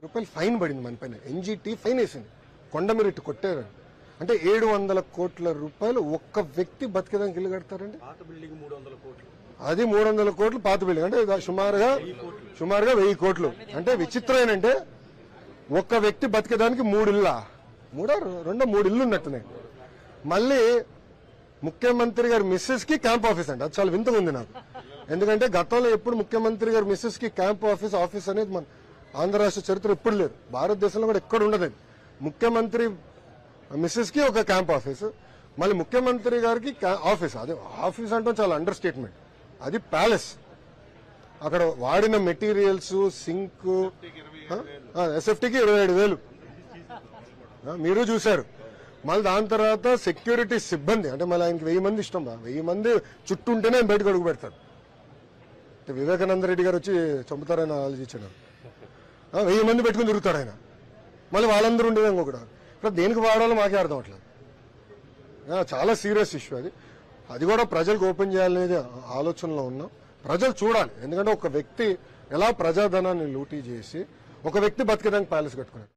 రూపాయలు ఫైన్ పడింది మన పైన. ఎన్జిటి ఫైన్ వేసింది, కొండమిరెట్టు కొట్టారు. అంటే 700 కోట్ల రూపాయలు ఒక్క వ్యక్తి బతికేదానికి ఇల్లు కడతారండి. అది 300 కోట్లు పాత బిల్డింగ్, అంటే సుమారుగా 1000 కోట్లు. అంటే విచిత్రం ఏంటంటే ఒక్క వ్యక్తి బతికేదానికి 3 ఇళ్ళ, 3 ఇల్లు ఉన్నట్టున్నాయి. మళ్ళీ ముఖ్యమంత్రి గారి మిస్సెస్ కి క్యాంప్ ఆఫీస్ అండి. అది చాలా వింతగా ఉంది నాకు. ఎందుకంటే గతంలో ఎప్పుడు ముఖ్యమంత్రి గారి మిస్సెస్ కి క్యాంప్ ఆఫీస్ అనేది మన ఆంధ్ర రాష్ట్ర చరిత్ర ఎప్పుడు లేదు, భారతదేశంలో కూడా ఎక్కడ ఉండదు. ముఖ్యమంత్రి మిస్సెస్ కి ఒక క్యాంప్ ఆఫీస్, మళ్ళీ ముఖ్యమంత్రి గారికి ఆఫీస్. అదే ఆఫీస్ అంటే చాలా అండర్ స్టేట్మెంట్. అది ప్యాలెస్. అక్కడ వాడిన మెటీరియల్స్, సింక్, ఎస్ఎఫ్టీకి 27,000 మీరు చూశారు. మళ్ళీ దాని తర్వాత సెక్యూరిటీ సిబ్బంది, అంటే మళ్ళీ ఆయనకి 1000 మంది ఇష్టం. 1000 మంది చుట్టూ ఉంటేనే బయటకు అడుగు పెడతారు. వివేకానంద రెడ్డి గారు వచ్చి చంపుతారని ఆలోచించాడు. 1000 మంది పెట్టుకుని తిరుగుతాడు ఆయన. మళ్ళీ వాళ్ళందరూ ఉండేది ఇంకొకటి. ఇక్కడ దేనికి వాడాలో మాకే అర్థం అవట్లేదు. చాలా సీరియస్ ఇష్యూ అది. అది కూడా ప్రజలకు ఓపెన్ చేయాలనేది ఆలోచనలో ఉన్నాం. ప్రజలు చూడాలి. ఎందుకంటే ఒక వ్యక్తి ఎలా ప్రజాధనాన్ని లూటీ చేసి ఒక వ్యక్తి బతికేదానికి ప్యాలెస్ కట్టుకున్నాడు.